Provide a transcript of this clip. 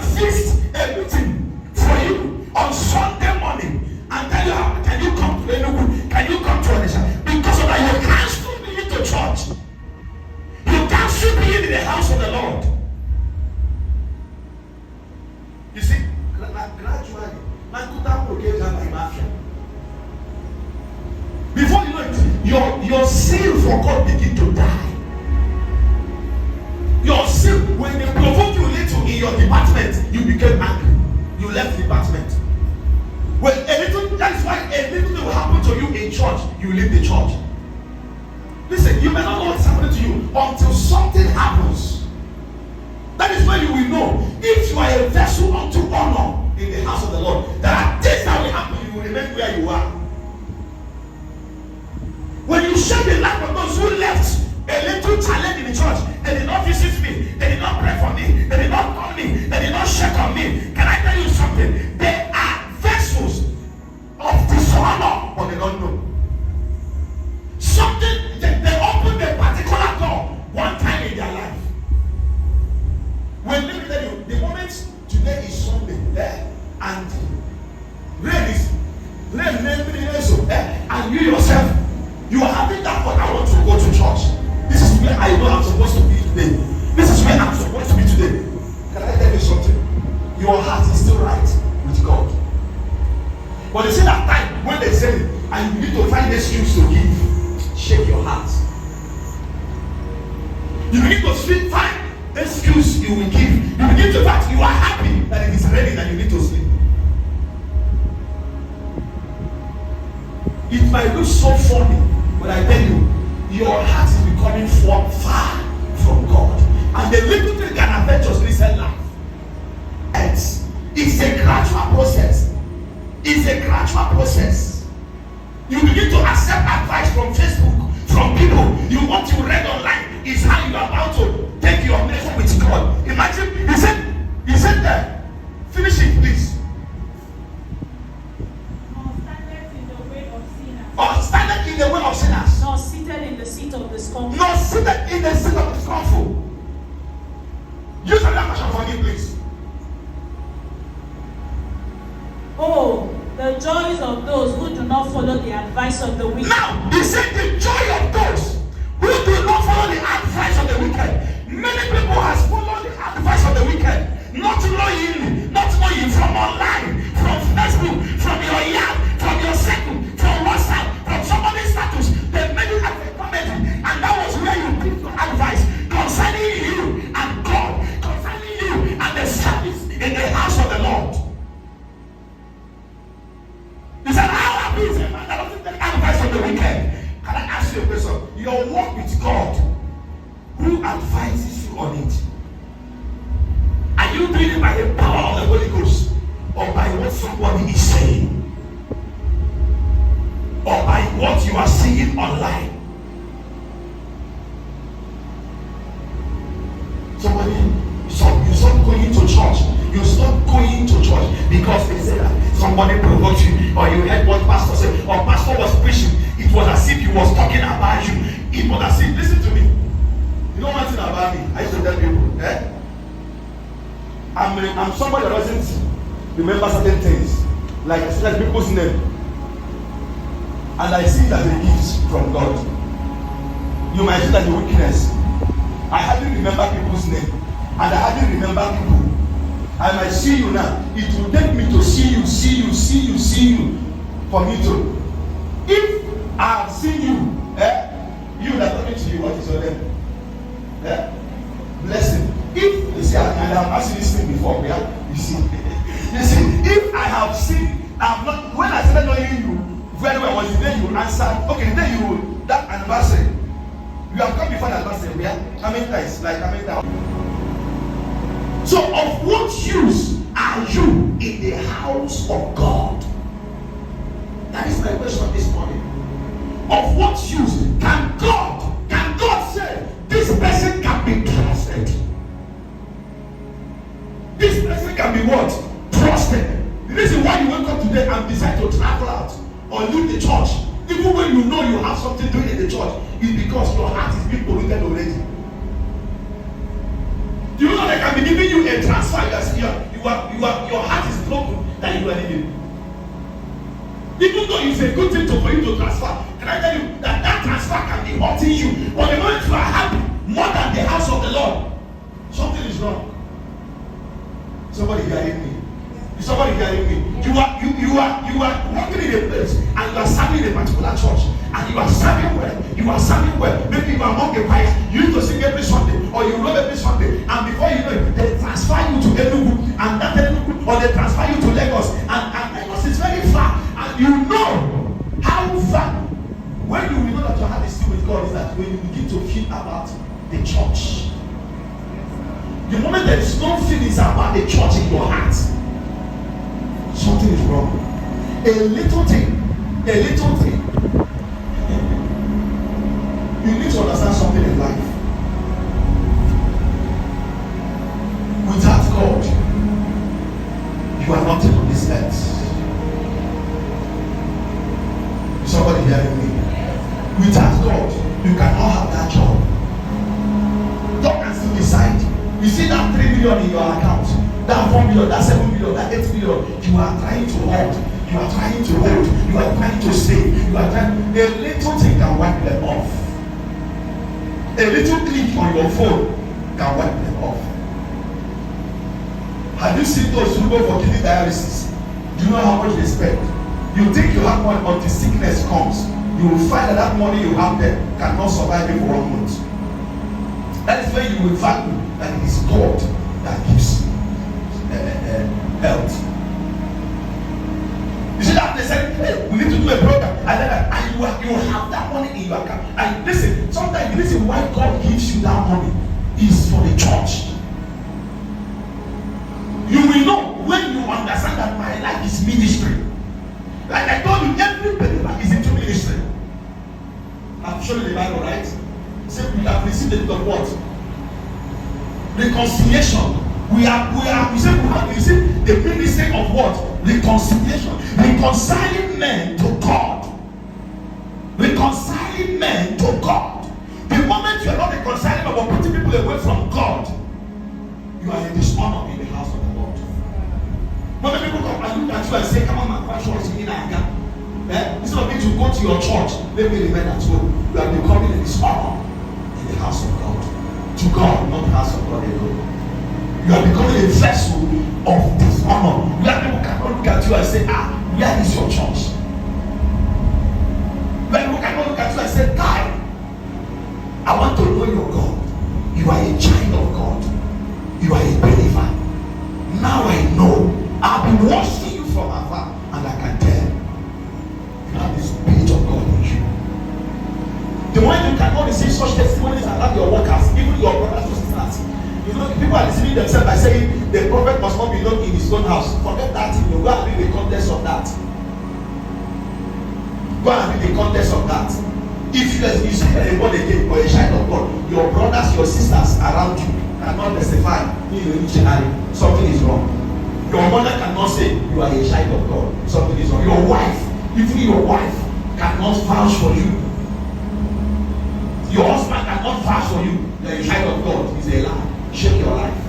fix a meeting for you on Sunday morning and tell you, can you come to Enugu? Can you come to Onitsha? Because of that, you can't still be into church. You can't still be in the house of the Lord. You see, gradually, before you know it, your zeal for God begin to die. Your zeal, when they provoke you little in your department, you became angry. You left the department. Well, that is why a little thing will happen to you in church, you leave the church. Listen, you may not know what's happening to you until something happens. That is when you will know if you are a vessel unto honor in the house of the Lord. There are things that will happen, you will remain where you are. When you share the life of those who left a little challenge in the church, they did not visit me, they did not pray for me, they did not call me, they did not check on me. Can I tell you something? They are vessels of dishonor, but they don't know. Something, they opened a particular door one time in their life. When let me tell you, the moment today is Sunday, and rain, and you yourself, you are having that thought, I want to go to church. This is where I know I'm supposed to be today. This is where I'm supposed to be today. Can I tell you something? Your heart is still right with God. But you see that time when they say, and you need to find excuse to give, shake your heart. You need to find excuse you will give. You begin to fact you are happy that it is raining and you need to sleep. It might look so funny, but I tell you, your heart is becoming far from God. And the little thing can affect your spiritual life. It's a gradual process. It's a gradual process. You begin to accept advice from Facebook, from people. What you read online is how you are about to take your measure with God. Imagine, he said that. Finish it, please. Or standeth in the way of sinners. Nor seated in the seat of the scornful. Nor seated in the seat of the scornful. Use another version for me, please. Oh, the joys of those who do not follow the advice of the wicked. Now, he said the joy of those who do not follow the advice of the wicked. Many people has followed the advice of the wicked, not knowing from online, from Facebook, from your yard, from your circle, from WhatsApp, from somebody's status. They made it as a comment, and that was where you give your advice concerning you and God, concerning you and the service in the house of the Lord. He said, how happy is a man that doesn't take advice from the wicked? Can I ask you a question? Your walk with God, who advises you on it? Are you doing it by the power of the Holy Ghost, or by what somebody is saying, or by what you are seeing online? You stop going to church. You stop going to church because they say that somebody provoked you, or you heard what pastor said, or pastor was preaching. It was as if he was talking about you. It was as if, listen to me. You know one thing about me? I used to tell people, I'm somebody that doesn't remember certain things, like people's name, and I see that it is from God. You might see that the weakness. I hardly remember people's name, and I hardly remember people. I might see you now. It will take me to see you, for me to. If I have seen you, you that talking to you, what is your name? Blessing. If you see, and I have asked you this thing before, you see, if I have seen, I have not. When I started knowing you very well, was the day you answered. Okay, the day you that anniversary, you have come before the anniversary. How many times? Like how many times? So, of what use are you in the house of God? That is my question this morning. Of what use can God say this person can be trusted? This person can be what? Trusted. The reason why you wake up today and decide to travel out or leave the church, even when you know you have something doing in the church, is because your heart is being polluted already. Do you know they can be giving you a transfer? You your heart is broken that you are living. Even though it's a good thing for you to transfer, can I tell you that transfer can be hurting you? But the moment you are happy more than the house of the Lord, something is wrong. Somebody hearing me? Somebody hearing me? You are working in a place and you are serving in a particular church and you are serving well. You are serving well. Maybe you are among the choir. You need to sing every Sunday or you love every Sunday, and before you know it, they transfer you to Enugu, and that Enugu, or they transfer you to Lagos, and Lagos is very far, and you know how far. When you know that your heart is still with God, is that when you begin to feel about the church. The moment there is no feelings about the church in your heart, something is wrong. A little thing. You need to understand something in life. Without God, you are nothing on this earth. Somebody hearing me? Without God, you cannot have that job. God can still decide. You see that 3 million in your account, that 4 million, that 7 million, that 8 million, you are trying to hold, you are trying to save, you are trying. A little thing can wipe them off. A little click on your phone can wipe them off. Have you seen those who go for kidney dialysis? Do you know how much they spend? You think you have money until sickness comes. You will find that money you have there cannot survive you for 1 month. That is when you will value that it is God that gives health. You see that they said, hey, we need to do a program, and you have that money in your account. And listen, sometimes the reason why God gives you that money is for the church. You will know when you understand that my life is ministry. Like I told you, every believer is into ministry. I'm showing you the Bible, right? Say we have received the gift of what? Reconciliation. We say we have received the ministry of what? Reconciliation. Reconciling men to God. Reconciling men to God. The moment you are not reconciling or putting people away from God, you are in dishonor in the house of the Lord. When people come and look at you and say, come on, my church in Aga. Instead of me to go to your church, let me remain at home. You are becoming a dishonor in the house of God. To God, not the house of God alone. You are becoming a vessel of dishonor. Where people cannot look at you and say, where is your church? Where people cannot look at you and say, God, I want to know your God. You are a child of God. You are a believer. Now I know. I've been watching you from afar, and I can tell you have the Spirit of God in you. The one you cannot receive such testimonies about your workers, even your brothers and sisters. You know, people are deceiving themselves by saying the prophet must not be known in his own house. Forget that thing. Go and read the context of that. Go and read the context of that. If you say you are born again or a child of God, your brothers, your sisters around you cannot testify in your dictionary. Something is wrong. Your mother cannot say you are a child of God. Something is wrong. Your wife, even your wife, cannot vouch for you. Your husband cannot vouch for you. You are a child of God. It's a lie. Check your life.